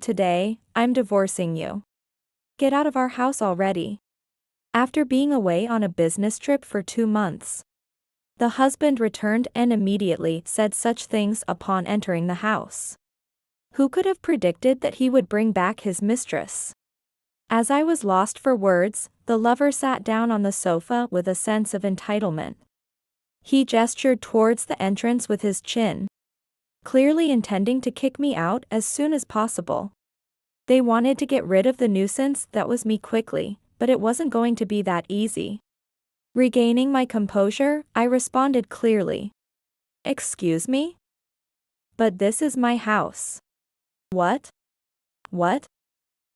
Today, I'm divorcing you. Get out of our house already. After being away on a business trip for 2 months, the husband returned and immediately said such things upon entering the house. Who could have predicted that he would bring back his mistress? As I was lost for words, the lover sat down on the sofa with a sense of entitlement. He gestured towards the entrance with his chin, clearly intending to kick me out as soon as possible. They wanted to get rid of the nuisance that was me quickly, but it wasn't going to be that easy. Regaining my composure, I responded clearly. Excuse me? But this is my house. What? What?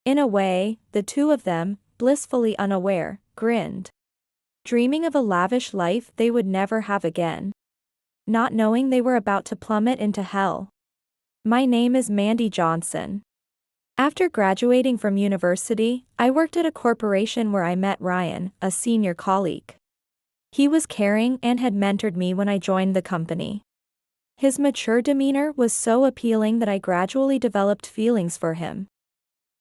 In a way, the two of them, blissfully unaware, grinned, dreaming of a lavish life they would never have again, not knowing they were about to plummet into hell. My name is Mandy Johnson. After graduating from university, I worked at a corporation where I met Ryan, a senior colleague. He was caring and had mentored me when I joined the company. His mature demeanor was so appealing that I gradually developed feelings for him.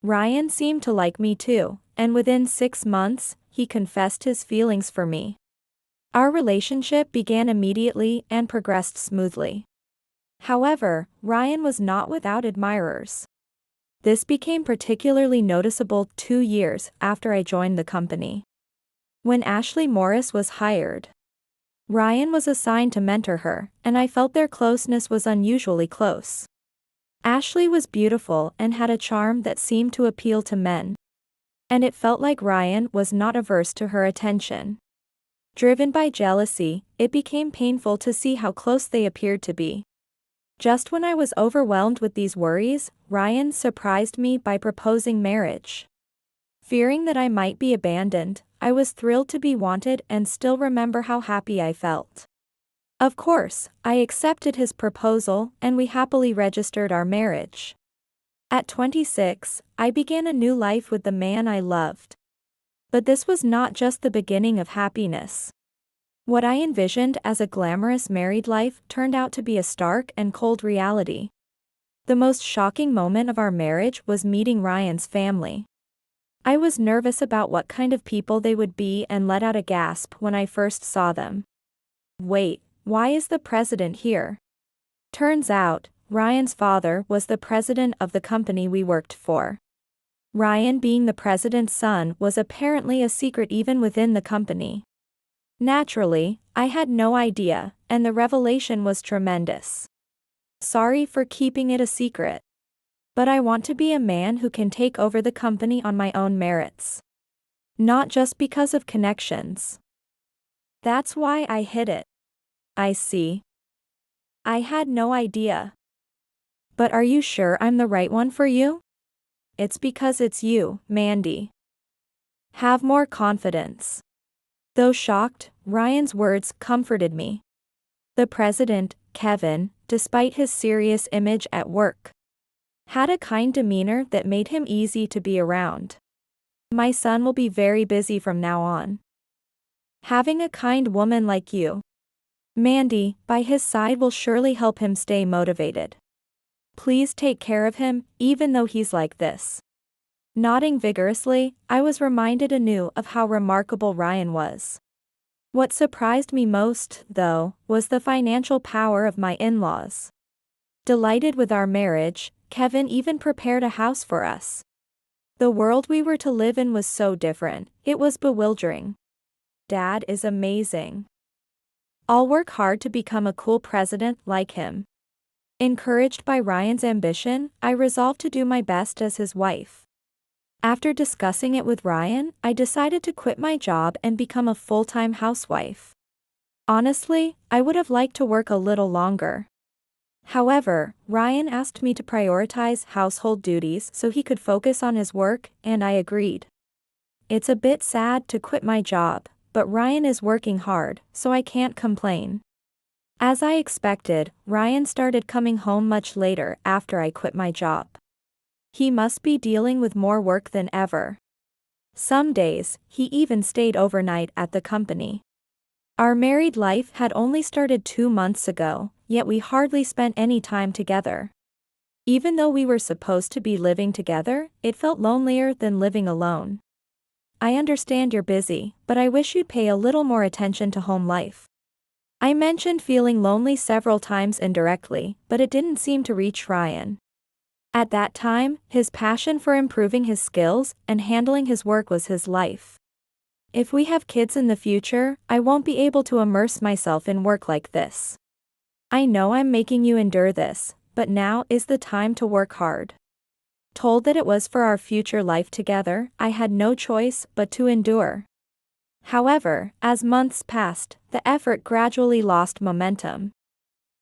Ryan seemed to like me too, and within 6 months, he confessed his feelings for me. Our relationship began immediately and progressed smoothly. However, Ryan was not without admirers. This became particularly noticeable 2 years after I joined the company. When Ashley Morris was hired, Ryan was assigned to mentor her, and I felt their closeness was unusually close. Ashley was beautiful and had a charm that seemed to appeal to men, and it felt like Ryan was not averse to her attention. Driven by jealousy, it became painful to see how close they appeared to be. Just when I was overwhelmed with these worries, Ryan surprised me by proposing marriage. Fearing that I might be abandoned, I was thrilled to be wanted and still remember how happy I felt. Of course, I accepted his proposal and we happily registered our marriage. At 26, I began a new life with the man I loved. But this was not just the beginning of happiness. What I envisioned as a glamorous married life turned out to be a stark and cold reality. The most shocking moment of our marriage was meeting Ryan's family. I was nervous about what kind of people they would be and let out a gasp when I first saw them. Wait, why is the president here? Turns out, Ryan's father was the president of the company we worked for. Ryan being the president's son was apparently a secret even within the company. Naturally, I had no idea, and the revelation was tremendous. Sorry for keeping it a secret. But I want to be a man who can take over the company on my own merits. Not just because of connections. That's why I hid it. I see. I had no idea. But are you sure I'm the right one for you? It's because it's you, Mandy. Have more confidence. Though shocked, Ryan's words comforted me. The president, Kevin, despite his serious image at work, had a kind demeanor that made him easy to be around. My son will be very busy from now on. Having a kind woman like you, Mandy, by his side will surely help him stay motivated. Please take care of him, even though he's like this. Nodding vigorously, I was reminded anew of how remarkable Ryan was. What surprised me most, though, was the financial power of my in-laws. Delighted with our marriage, Kevin even prepared a house for us. The world we were to live in was so different, it was bewildering. Dad is amazing. I'll work hard to become a cool president like him. Encouraged by Ryan's ambition, I resolved to do my best as his wife. After discussing it with Ryan, I decided to quit my job and become a full-time housewife. Honestly, I would have liked to work a little longer. However, Ryan asked me to prioritize household duties so he could focus on his work, and I agreed. It's a bit sad to quit my job, but Ryan is working hard, so I can't complain. As I expected, Ryan started coming home much later after I quit my job. He must be dealing with more work than ever. Some days, he even stayed overnight at the company. Our married life had only started 2 months ago, yet we hardly spent any time together. Even though we were supposed to be living together, it felt lonelier than living alone. I understand you're busy, but I wish you'd pay a little more attention to home life. I mentioned feeling lonely several times indirectly, but it didn't seem to reach Ryan. At that time, his passion for improving his skills and handling his work was his life. If we have kids in the future, I won't be able to immerse myself in work like this. I know I'm making you endure this, but now is the time to work hard. Told that it was for our future life together, I had no choice but to endure. However, as months passed, the effort gradually lost momentum.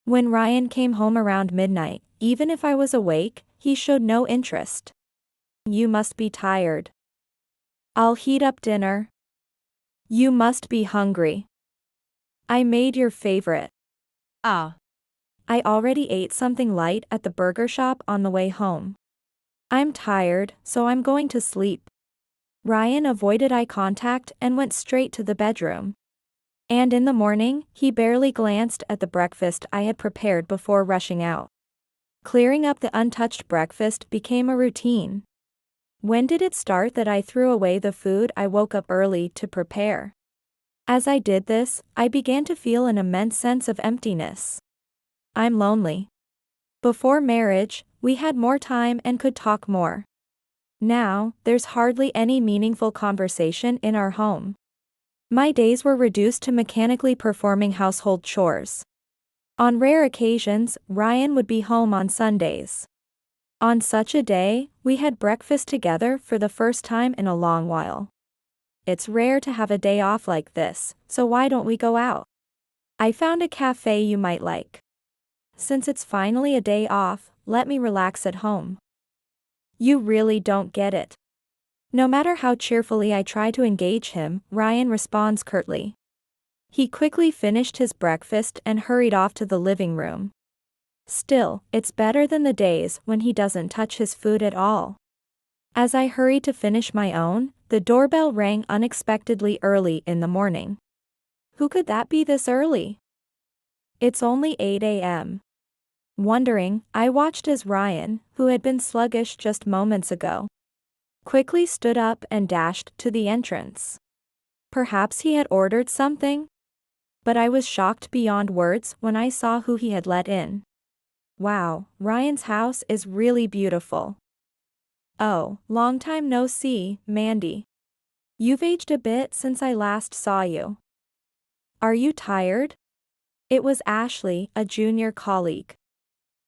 When Ryan came home around midnight, even if I was awake, he showed no interest. You must be tired. I'll heat up dinner. You must be hungry. I made your favorite. I already ate something light at the burger shop on the way home. I'm tired, so I'm going to sleep. Ryan avoided eye contact and went straight to the bedroom. And in the morning, he barely glanced at the breakfast I had prepared before rushing out. Clearing up the untouched breakfast became a routine. When did it start that I threw away the food I woke up early to prepare? As I did this, I began to feel an immense sense of emptiness. I'm lonely. Before marriage, we had more time and could talk more. Now, there's hardly any meaningful conversation in our home. My days were reduced to mechanically performing household chores. On rare occasions, Ryan would be home on Sundays. On such a day, we had breakfast together for the first time in a long while. It's rare to have a day off like this, so why don't we go out? I found a cafe you might like. Since it's finally a day off, let me relax at home. You really don't get it. No matter how cheerfully I try to engage him, Ryan responds curtly. He quickly finished his breakfast and hurried off to the living room. Still, it's better than the days when he doesn't touch his food at all. As I hurried to finish my own, the doorbell rang unexpectedly early in the morning. Who could that be this early? It's only 8 a.m. Wondering, I watched as Ryan, who had been sluggish just moments ago, quickly stood up and dashed to the entrance. Perhaps he had ordered something? But I was shocked beyond words when I saw who he had let in. Wow, Ryan's house is really beautiful. Oh, long time no see, Mandy. You've aged a bit since I last saw you. Are you tired? It was Ashley, a junior colleague.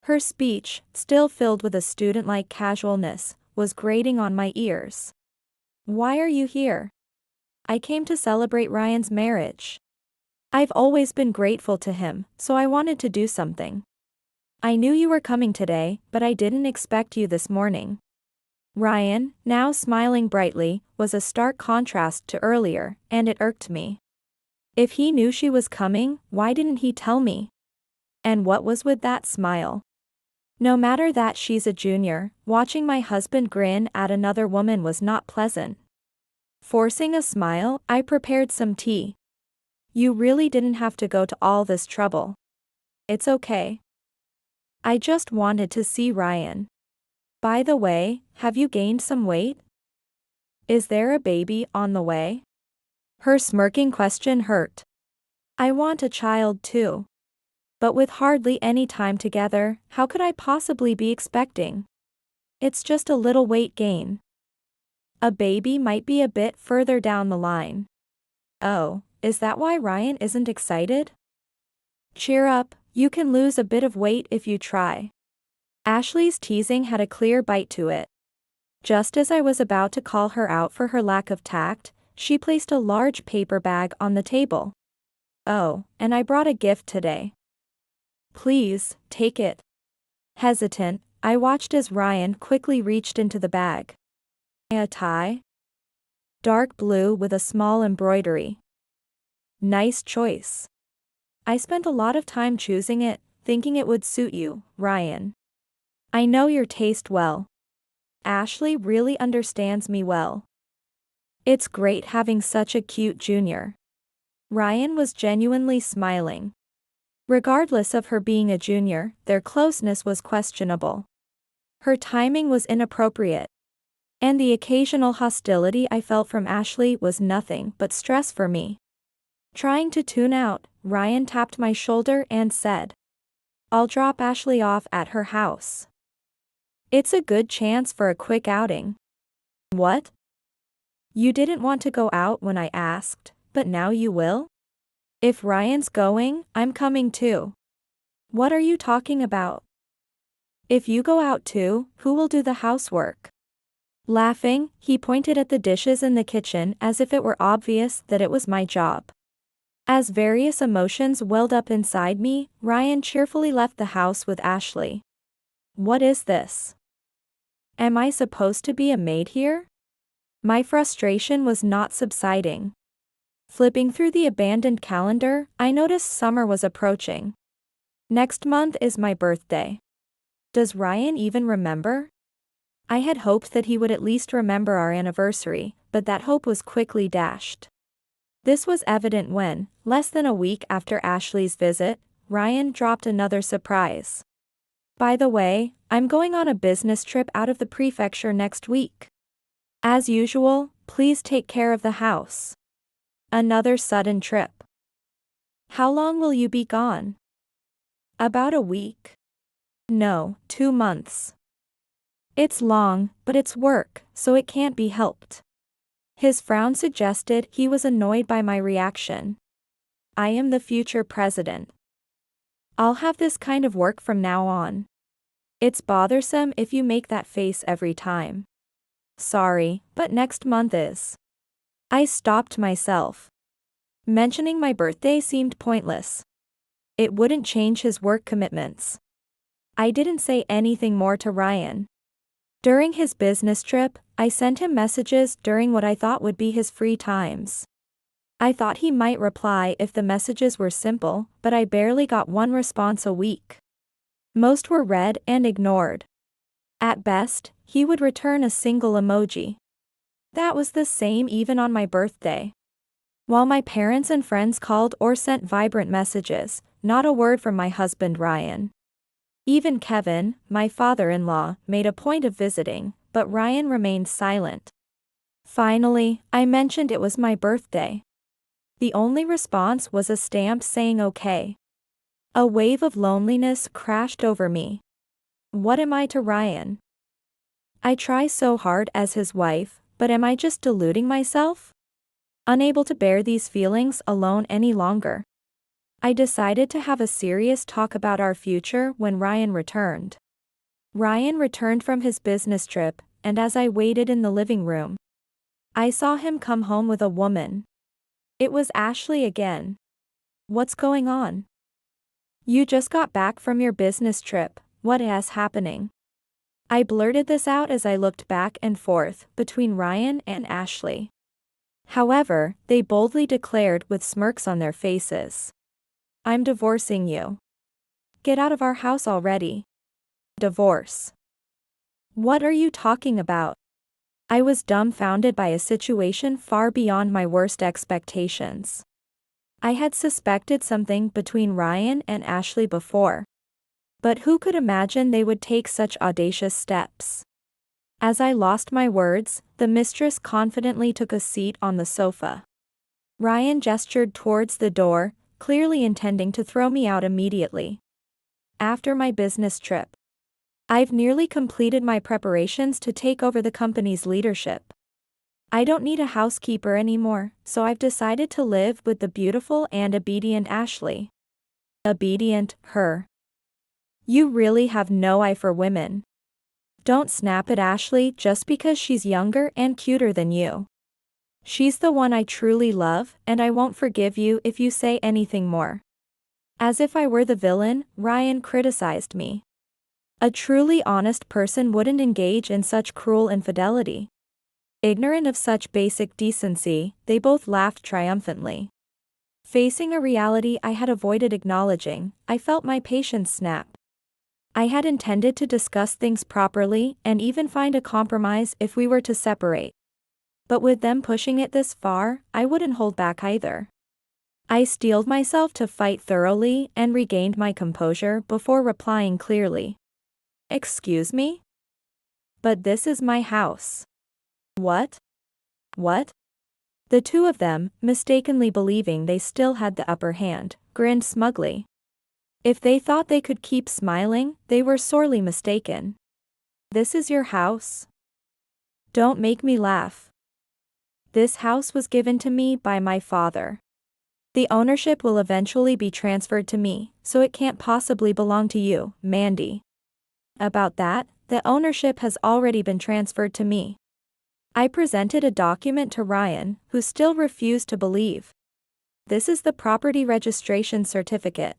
Her speech, still filled with a student-like casualness, was grating on my ears. Why are you here? I came to celebrate Ryan's marriage. I've always been grateful to him, so I wanted to do something. I knew you were coming today, but I didn't expect you this morning. Ryan, now smiling brightly, was a stark contrast to earlier, and it irked me. If he knew she was coming, why didn't he tell me? And what was with that smile? No matter that she's a junior, watching my husband grin at another woman was not pleasant. Forcing a smile, I prepared some tea. You really didn't have to go to all this trouble. It's okay. I just wanted to see Ryan. By the way, have you gained some weight? Is there a baby on the way? Her smirking question hurt. I want a child too. But with hardly any time together, how could I possibly be expecting? It's just a little weight gain. A baby might be a bit further down the line. Oh, is that why Ryan isn't excited? Cheer up, you can lose a bit of weight if you try. Ashley's teasing had a clear bite to it. Just as I was about to call her out for her lack of tact, she placed a large paper bag on the table. Oh, and I brought a gift today. Please, take it. Hesitant, I watched as Ryan quickly reached into the bag. A tie? Dark blue with a small embroidery. Nice choice. I spent a lot of time choosing it, thinking it would suit you, Ryan. I know your taste well. Ashley really understands me well. It's great having such a cute junior. Ryan was genuinely smiling. Regardless of her being a junior, their closeness was questionable. Her timing was inappropriate. And the occasional hostility I felt from Ashley was nothing but stress for me. Trying to tune out, Ryan tapped my shoulder and said, "I'll drop Ashley off at her house. It's a good chance for a quick outing." What? You didn't want to go out when I asked, but now you will? If Ryan's going, I'm coming too. What are you talking about? If you go out too, who will do the housework? Laughing, he pointed at the dishes in the kitchen as if it were obvious that it was my job. As various emotions welled up inside me, Ryan cheerfully left the house with Ashley. What is this? Am I supposed to be a maid here? My frustration was not subsiding. Flipping through the abandoned calendar, I noticed summer was approaching. Next month is my birthday. Does Ryan even remember? I had hoped that he would at least remember our anniversary, but that hope was quickly dashed. This was evident when, less than a week after Ashley's visit, Ryan dropped another surprise. By the way, I'm going on a business trip out of the prefecture next week. As usual, please take care of the house. Another sudden trip. How long will you be gone? About a week. No, 2 months. It's long, but it's work, so it can't be helped. His frown suggested he was annoyed by my reaction. I am the future president. I'll have this kind of work from now on. It's bothersome if you make that face every time. Sorry, but next month is. I stopped myself. Mentioning my birthday seemed pointless. It wouldn't change his work commitments. I didn't say anything more to Ryan. During his business trip, I sent him messages during what I thought would be his free times. I thought he might reply if the messages were simple, but I barely got one response a week. Most were read and ignored. At best, he would return a single emoji. That was the same even on my birthday. While my parents and friends called or sent vibrant messages, not a word from my husband Ryan. Even Kevin, my father-in-law, made a point of visiting, but Ryan remained silent. Finally, I mentioned it was my birthday. The only response was a stamp saying okay. A wave of loneliness crashed over me. What am I to Ryan? I try so hard as his wife, but am I just deluding myself? Unable to bear these feelings alone any longer, I decided to have a serious talk about our future when Ryan returned. Ryan returned from his business trip, and as I waited in the living room, I saw him come home with a woman. It was Ashley again. What's going on? You just got back from your business trip, what is happening? I blurted this out as I looked back and forth between Ryan and Ashley. However, they boldly declared with smirks on their faces. I'm divorcing you. Get out of our house already. Divorce. What are you talking about? I was dumbfounded by a situation far beyond my worst expectations. I had suspected something between Ryan and Ashley before. But who could imagine they would take such audacious steps? As I lost my words, the mistress confidently took a seat on the sofa. Ryan gestured towards the door, clearly intending to throw me out immediately. After my business trip, I've nearly completed my preparations to take over the company's leadership. I don't need a housekeeper anymore, so I've decided to live with the beautiful and obedient Ashley. Obedient, her. You really have no eye for women. Don't snap at Ashley just because she's younger and cuter than you. She's the one I truly love, and I won't forgive you if you say anything more. As if I were the villain, Ryan criticized me. A truly honest person wouldn't engage in such cruel infidelity. Ignorant of such basic decency, they both laughed triumphantly. Facing a reality I had avoided acknowledging, I felt my patience snap. I had intended to discuss things properly and even find a compromise if we were to separate. But with them pushing it this far, I wouldn't hold back either. I steeled myself to fight thoroughly and regained my composure before replying clearly. Excuse me? But this is my house. What? What? The two of them, mistakenly believing they still had the upper hand, grinned smugly. If they thought they could keep smiling, they were sorely mistaken. This is your house? Don't make me laugh. This house was given to me by my father. The ownership will eventually be transferred to me, so it can't possibly belong to you, Mandy. About that, the ownership has already been transferred to me. I presented a document to Ryan, who still refused to believe. This is the property registration certificate.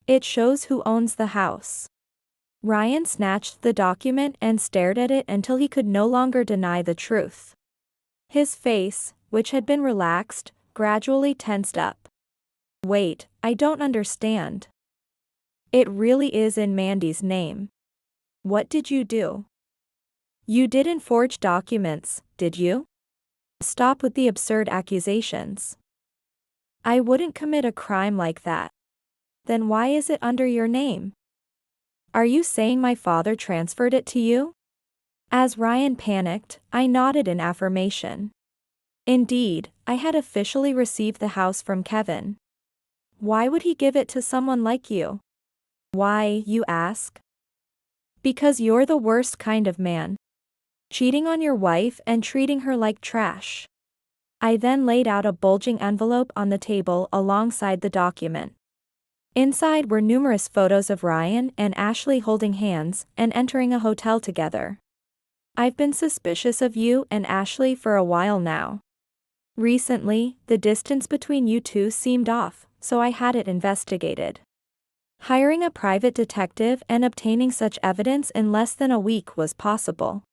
It shows who owns the house. Ryan snatched the document and stared at it until he could no longer deny the truth. His face, which had been relaxed, gradually tensed up. Wait, I don't understand. It really is in Mandy's name. What did you do? You didn't forge documents, did you? Stop with the absurd accusations. I wouldn't commit a crime like that. Then why is it under your name? Are you saying my father transferred it to you? As Ryan panicked, I nodded in affirmation. Indeed, I had officially received the house from Kevin. Why would he give it to someone like you? Why, you ask? Because you're the worst kind of man. Cheating on your wife and treating her like trash. I then laid out a bulging envelope on the table alongside the document. Inside were numerous photos of Ryan and Ashley holding hands and entering a hotel together. I've been suspicious of you and Ashley for a while now. Recently, the distance between you two seemed off, so I had it investigated. Hiring a private detective and obtaining such evidence in less than a week was possible.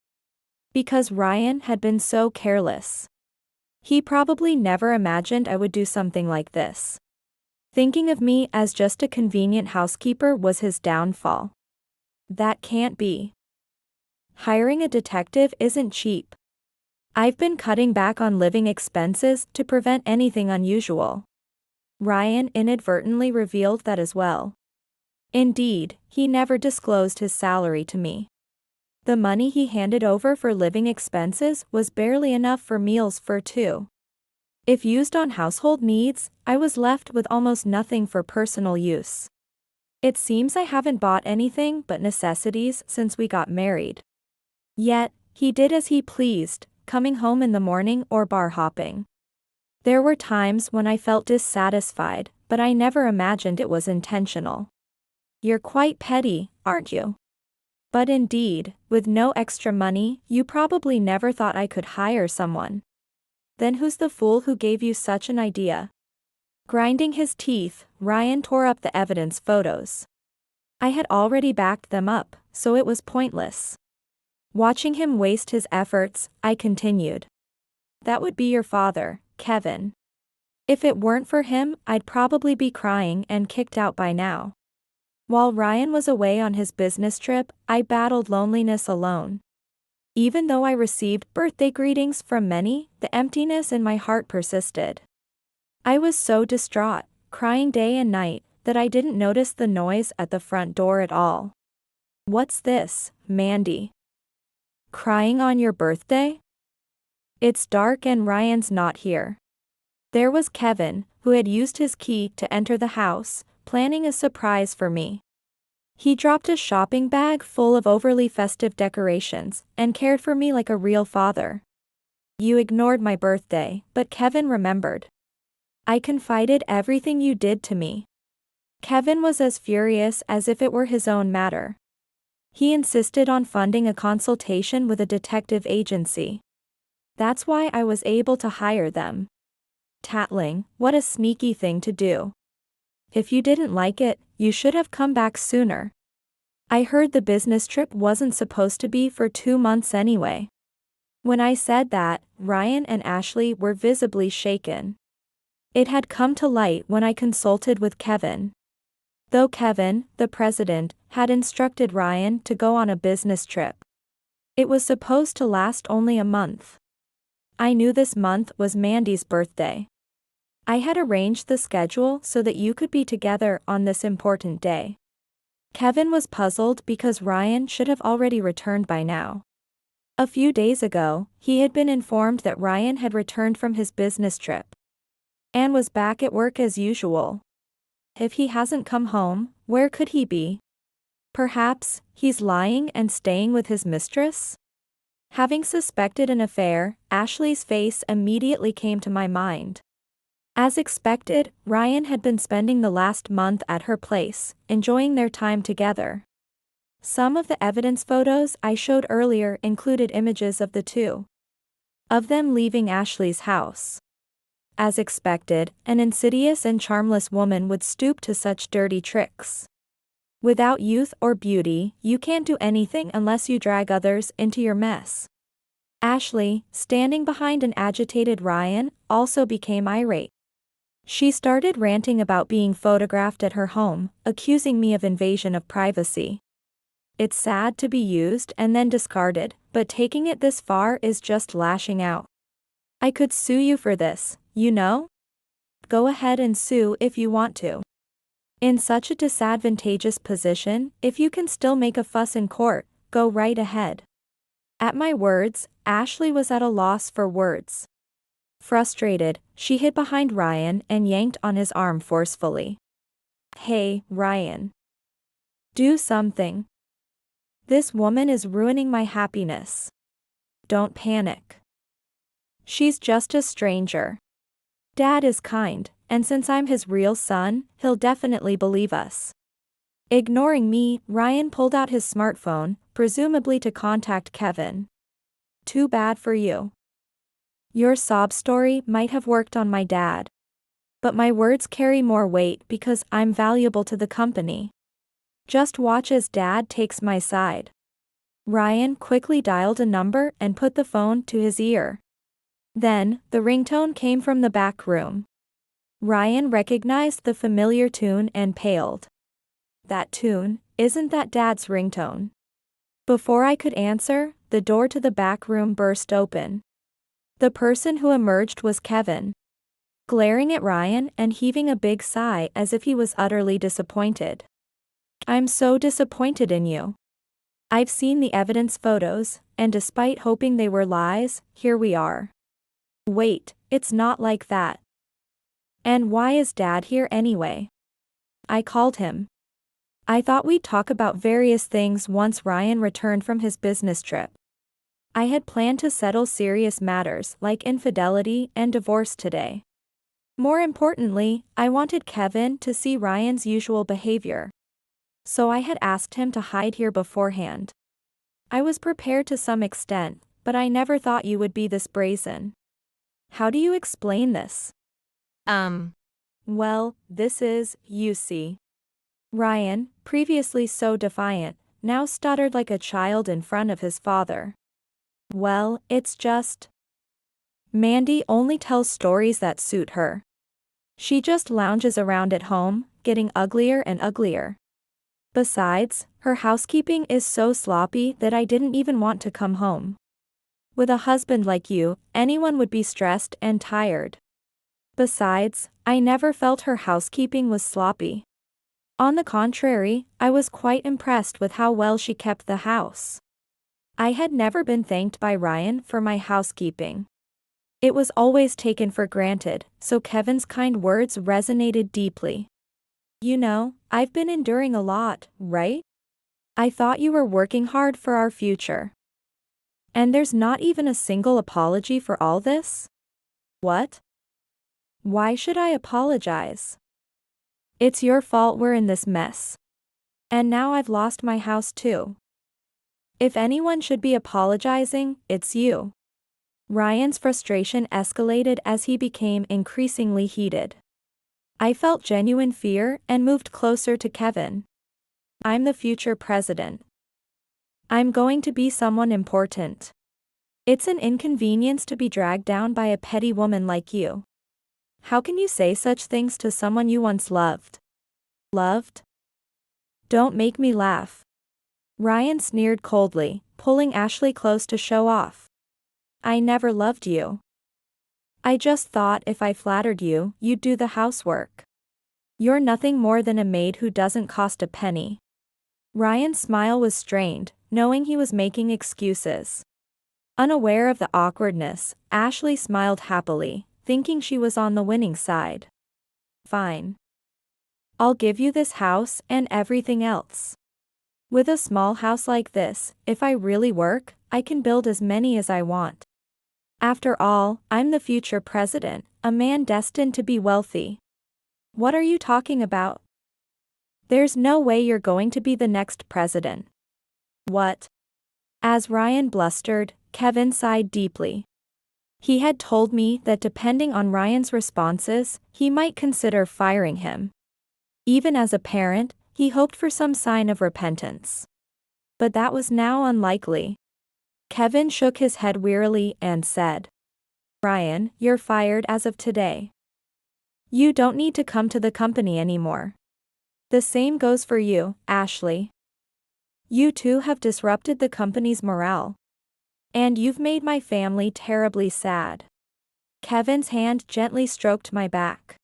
Because Ryan had been so careless. He probably never imagined I would do something like this. Thinking of me as just a convenient housekeeper was his downfall. That can't be. Hiring a detective isn't cheap. I've been cutting back on living expenses to prevent anything unusual. Ryan inadvertently revealed that as well. Indeed, he never disclosed his salary to me. The money he handed over for living expenses was barely enough for meals for two. If used on household needs, I was left with almost nothing for personal use. It seems I haven't bought anything but necessities since we got married. Yet, he did as he pleased, coming home in the morning or bar hopping. There were times when I felt dissatisfied, but I never imagined it was intentional. You're quite petty, aren't you? But indeed, with no extra money, you probably never thought I could hire someone. Then who's the fool who gave you such an idea? Grinding his teeth, Ryan tore up the evidence photos. I had already backed them up, so it was pointless. Watching him waste his efforts, I continued. That would be your father, Kevin. If it weren't for him, I'd probably be crying and kicked out by now. While Ryan was away on his business trip, I battled loneliness alone. Even though I received birthday greetings from many, the emptiness in my heart persisted. I was so distraught, crying day and night, that I didn't notice the noise at the front door at all. What's this, Mandy? Crying on your birthday? It's dark and Ryan's not here. There was Kevin, who had used his key to enter the house, planning a surprise for me. He dropped a shopping bag full of overly festive decorations and cared for me like a real father. You ignored my birthday, but Kevin remembered. I confided everything you did to me. Kevin was as furious as if it were his own matter. He insisted on funding a consultation with a detective agency. That's why I was able to hire them. Tattling, what a sneaky thing to do. If you didn't like it, you should have come back sooner. I heard the business trip wasn't supposed to be for 2 months anyway. When I said that, Ryan and Ashley were visibly shaken. It had come to light when I consulted with Kevin. Though Kevin, the president, had instructed Ryan to go on a business trip. It was supposed to last only a month. I knew this month was Mandy's birthday. I had arranged the schedule so that you could be together on this important day. Kevin was puzzled because Ryan should have already returned by now. A few days ago, he had been informed that Ryan had returned from his business trip and was back at work as usual. If he hasn't come home, where could he be? Perhaps he's lying and staying with his mistress? Having suspected an affair, Ashley's face immediately came to my mind. As expected, Ryan had been spending the last month at her place, enjoying their time together. Some of the evidence photos I showed earlier included images of the two of them leaving Ashley's house. As expected, an insidious and charmless woman would stoop to such dirty tricks. Without youth or beauty, you can't do anything unless you drag others into your mess. Ashley, standing behind an agitated Ryan, also became irate. She started ranting about being photographed at her home, accusing me of invasion of privacy. It's sad to be used and then discarded, but taking it this far is just lashing out. I could sue you for this, you know? Go ahead and sue if you want to. In such a disadvantageous position, if you can still make a fuss in court, go right ahead. At my words, Ashley was at a loss for words. Frustrated, she hid behind Ryan and yanked on his arm forcefully. Hey, Ryan. Do something. This woman is ruining my happiness. Don't panic. She's just a stranger. Dad is kind, and since I'm his real son, he'll definitely believe us. Ignoring me, Ryan pulled out his smartphone, presumably to contact Kevin. Too bad for you. Your sob story might have worked on my dad. But my words carry more weight because I'm valuable to the company. Just watch as Dad takes my side. Ryan quickly dialed a number and put the phone to his ear. Then, the ringtone came from the back room. Ryan recognized the familiar tune and paled. That tune, isn't that Dad's ringtone? Before I could answer, the door to the back room burst open. The person who emerged was Kevin. Glaring at Ryan and heaving a big sigh as if he was utterly disappointed. I'm so disappointed in you. I've seen the evidence photos, and despite hoping they were lies, here we are. Wait, it's not like that. And why is Dad here anyway? I called him. I thought we'd talk about various things once Ryan returned from his business trip. I had planned to settle serious matters like infidelity and divorce today. More importantly, I wanted Kevin to see Ryan's usual behavior. So I had asked him to hide here beforehand. I was prepared to some extent, but I never thought you would be this brazen. How do you explain this? Well, this is, you see. Ryan, previously so defiant, now stuttered like a child in front of his father. Well, it's just. Mandy only tells stories that suit her. She just lounges around at home, getting uglier and uglier. Besides, her housekeeping is so sloppy that I didn't even want to come home. With a husband like you, anyone would be stressed and tired. Besides, I never felt her housekeeping was sloppy. On the contrary, I was quite impressed with how well she kept the house. I had never been thanked by Ryan for my housekeeping. It was always taken for granted, so Kevin's kind words resonated deeply. You know, I've been enduring a lot, right? I thought you were working hard for our future. And there's not even a single apology for all this? What? Why should I apologize? It's your fault we're in this mess. And now I've lost my house too. If anyone should be apologizing, it's you. Ryan's frustration escalated as he became increasingly heated. I felt genuine fear and moved closer to Kevin. I'm the future president. I'm going to be someone important. It's an inconvenience to be dragged down by a petty woman like you. How can you say such things to someone you once loved? Loved? Don't make me laugh. Ryan sneered coldly, pulling Ashley close to show off. I never loved you. I just thought if I flattered you, you'd do the housework. You're nothing more than a maid who doesn't cost a penny. Ryan's smile was strained, knowing he was making excuses. Unaware of the awkwardness, Ashley smiled happily, thinking she was on the winning side. Fine. I'll give you this house and everything else. With a small house like this, if I really work, I can build as many as I want. After all, I'm the future president, a man destined to be wealthy. What are you talking about? There's no way you're going to be the next president. What? As Ryan blustered, Kevin sighed deeply. He had told me that depending on Ryan's responses, he might consider firing him. Even as a parent, he hoped for some sign of repentance. But that was now unlikely. Kevin shook his head wearily and said, Ryan, you're fired as of today. You don't need to come to the company anymore. The same goes for you, Ashley. You too have disrupted the company's morale. And you've made my family terribly sad. Kevin's hand gently stroked my back.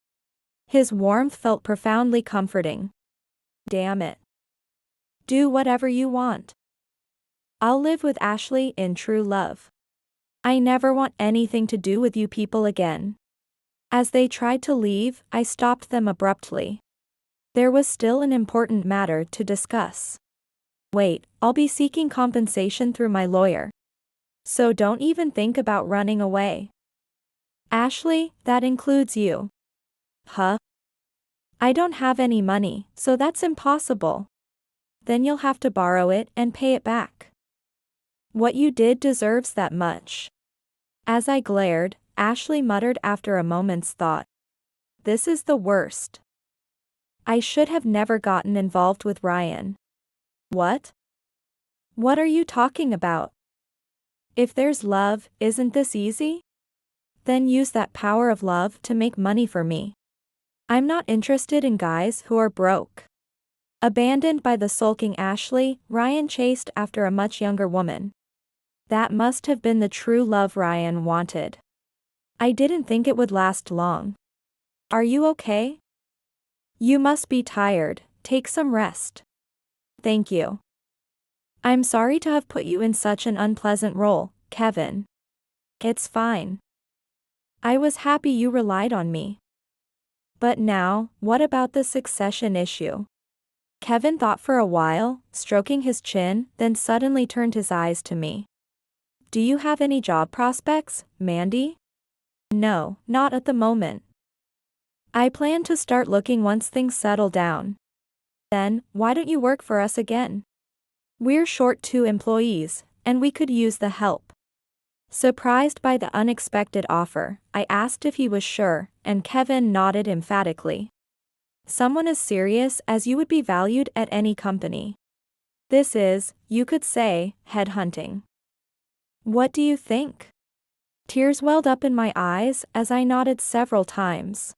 His warmth felt profoundly comforting. Damn it. Do whatever you want. I'll live with Ashley in true love. I never want anything to do with you people again. As they tried to leave, I stopped them abruptly. There was still an important matter to discuss. Wait, I'll be seeking compensation through my lawyer. So don't even think about running away. Ashley, that includes you. Huh? I don't have any money, so that's impossible. Then you'll have to borrow it and pay it back. What you did deserves that much. As I glared, Ashley muttered after a moment's thought. This is the worst. I should have never gotten involved with Ryan. What? What are you talking about? If there's love, isn't this easy? Then use that power of love to make money for me. I'm not interested in guys who are broke. Abandoned by the sulking Ashley, Ryan chased after a much younger woman. That must have been the true love Ryan wanted. I didn't think it would last long. Are you okay? You must be tired, take some rest. Thank you. I'm sorry to have put you in such an unpleasant role, Kevin. It's fine. I was happy you relied on me. But now, what about the succession issue? Kevin thought for a while, stroking his chin, then suddenly turned his eyes to me. Do you have any job prospects, Mandy? No, not at the moment. I plan to start looking once things settle down. Then, why don't you work for us again? We're short 2 employees, and we could use the help. Surprised by the unexpected offer, I asked if he was sure, and Kevin nodded emphatically. Someone as serious as you would be valued at any company. This is, you could say, headhunting. What do you think? Tears welled up in my eyes as I nodded several times.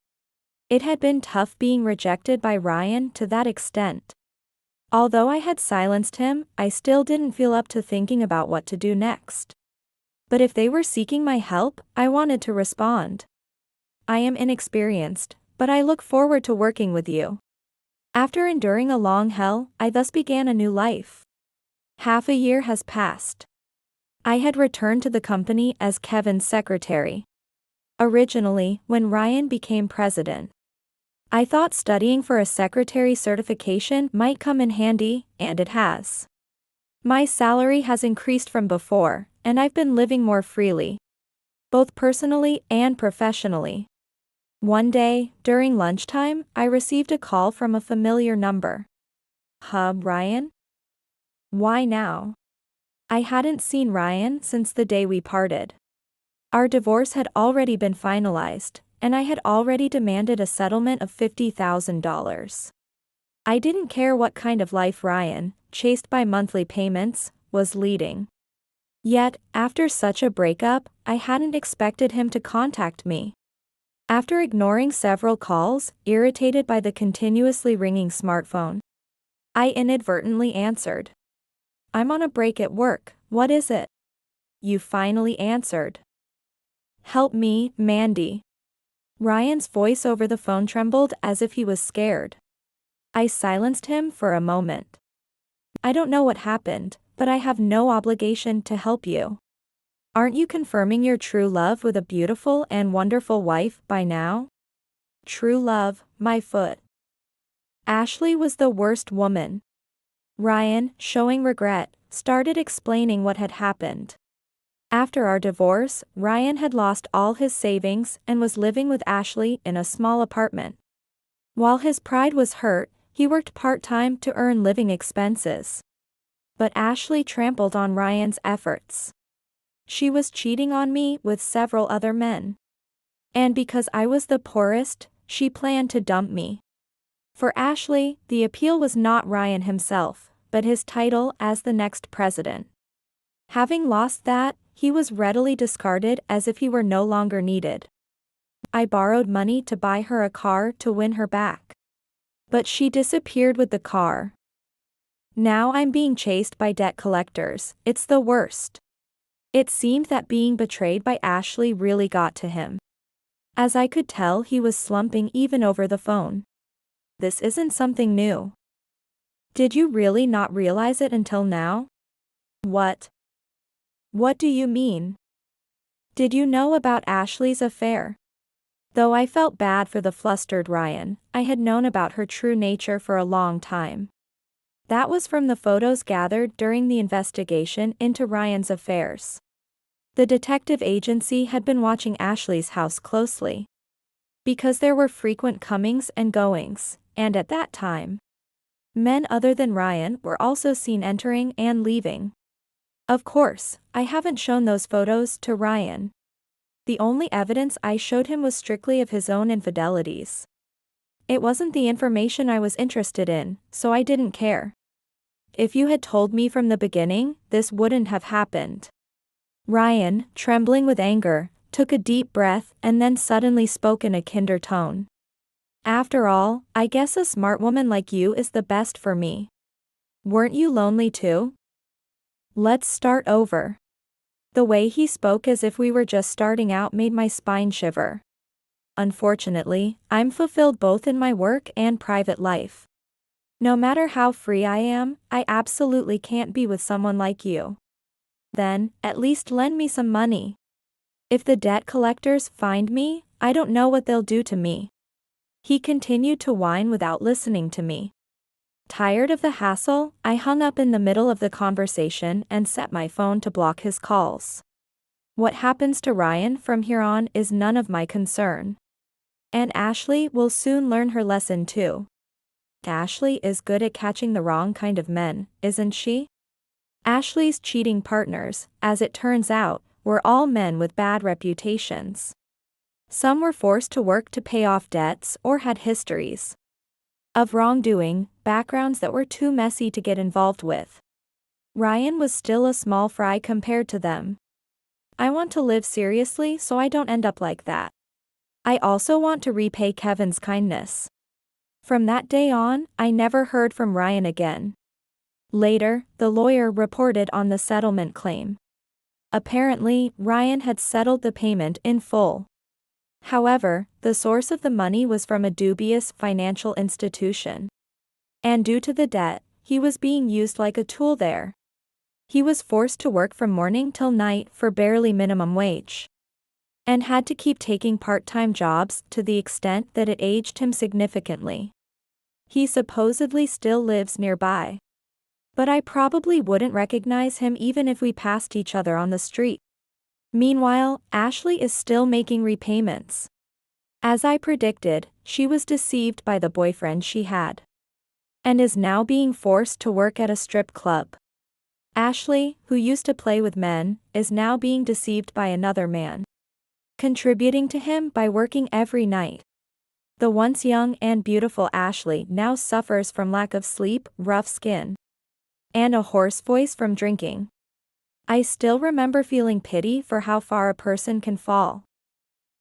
It had been tough being rejected by Ryan to that extent. Although I had silenced him, I still didn't feel up to thinking about what to do next. But if they were seeking my help, I wanted to respond. I am inexperienced, but I look forward to working with you. After enduring a long hell, I thus began a new life. Half a year has passed. I had returned to the company as Kevin's secretary. Originally, when Ryan became president, I thought studying for a secretary certification might come in handy, and it has. My salary has increased from before, and I've been living more freely, both personally and professionally. One day, during lunchtime, I received a call from a familiar number. Ryan? Why now? I hadn't seen Ryan since the day we parted. Our divorce had already been finalized, and I had already demanded a settlement of $50,000. I didn't care what kind of life Ryan, chased by monthly payments, was leading. Yet, after such a breakup, I hadn't expected him to contact me. After ignoring several calls, irritated by the continuously ringing smartphone, I inadvertently answered. I'm on a break at work, what is it? You finally answered. Help me, Mandy. Ryan's voice over the phone trembled as if he was scared. I silenced him for a moment. I don't know what happened, but I have no obligation to help you. Aren't you confirming your true love with a beautiful and wonderful wife by now? True love, my foot. Ashley was the worst woman. Ryan, showing regret, started explaining what had happened. After our divorce, Ryan had lost all his savings and was living with Ashley in a small apartment. While his pride was hurt, he worked part-time to earn living expenses. But Ashley trampled on Ryan's efforts. She was cheating on me with several other men. And because I was the poorest, she planned to dump me. For Ashley, the appeal was not Ryan himself, but his title as the next president. Having lost that, he was readily discarded as if he were no longer needed. I borrowed money to buy her a car to win her back. But she disappeared with the car. Now I'm being chased by debt collectors. It's the worst. It seemed that being betrayed by Ashley really got to him. As I could tell, he was slumping even over the phone. This isn't something new. Did you really not realize it until now? What? What do you mean? Did you know about Ashley's affair? Though I felt bad for the flustered Ryan, I had known about her true nature for a long time. That was from the photos gathered during the investigation into Ryan's affairs. The detective agency had been watching Ashley's house closely. Because there were frequent comings and goings, and at that time, men other than Ryan were also seen entering and leaving. Of course, I haven't shown those photos to Ryan. The only evidence I showed him was strictly of his own infidelities. It wasn't the information I was interested in, so I didn't care. If you had told me from the beginning, this wouldn't have happened. Ryan, trembling with anger, took a deep breath and then suddenly spoke in a kinder tone. After all, I guess a smart woman like you is the best for me. Weren't you lonely too? Let's start over. The way he spoke as if we were just starting out made my spine shiver. Unfortunately, I'm fulfilled both in my work and private life. No matter how free I am, I absolutely can't be with someone like you. Then, at least lend me some money. If the debt collectors find me, I don't know what they'll do to me. He continued to whine without listening to me. Tired of the hassle, I hung up in the middle of the conversation and set my phone to block his calls. What happens to Ryan from here on is none of my concern. And Ashley will soon learn her lesson too. Ashley is good at catching the wrong kind of men, isn't she? Ashley's cheating partners, as it turns out, were all men with bad reputations. Some were forced to work to pay off debts or had histories of wrongdoing, backgrounds that were too messy to get involved with. Ryan was still a small fry compared to them. I want to live seriously so I don't end up like that. I also want to repay Kevin's kindness. From that day on, I never heard from Ryan again. Later, the lawyer reported on the settlement claim. Apparently, Ryan had settled the payment in full. However, the source of the money was from a dubious financial institution. And due to the debt, he was being used like a tool there. He was forced to work from morning till night for barely minimum wage. And had to keep taking part-time jobs to the extent that it aged him significantly. He supposedly still lives nearby. But I probably wouldn't recognize him even if we passed each other on the street. Meanwhile, Ashley is still making repayments. As I predicted, she was deceived by the boyfriend she had. And is now being forced to work at a strip club. Ashley, who used to play with men, is now being deceived by another man. Contributing to him by working every night. The once young and beautiful Ashley now suffers from lack of sleep, rough skin, and a hoarse voice from drinking. I still remember feeling pity for how far a person can fall.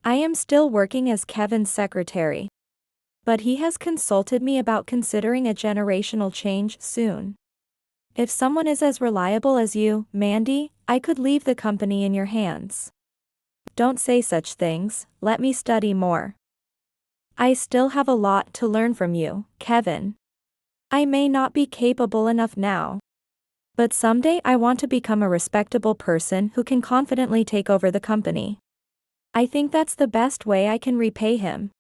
I am still working as Kevin's secretary. But he has consulted me about considering a generational change soon. If someone is as reliable as you, Mandy, I could leave the company in your hands. Don't say such things, let me study more. I still have a lot to learn from you, Kevin. I may not be capable enough now. But someday I want to become a respectable person who can confidently take over the company. I think that's the best way I can repay him.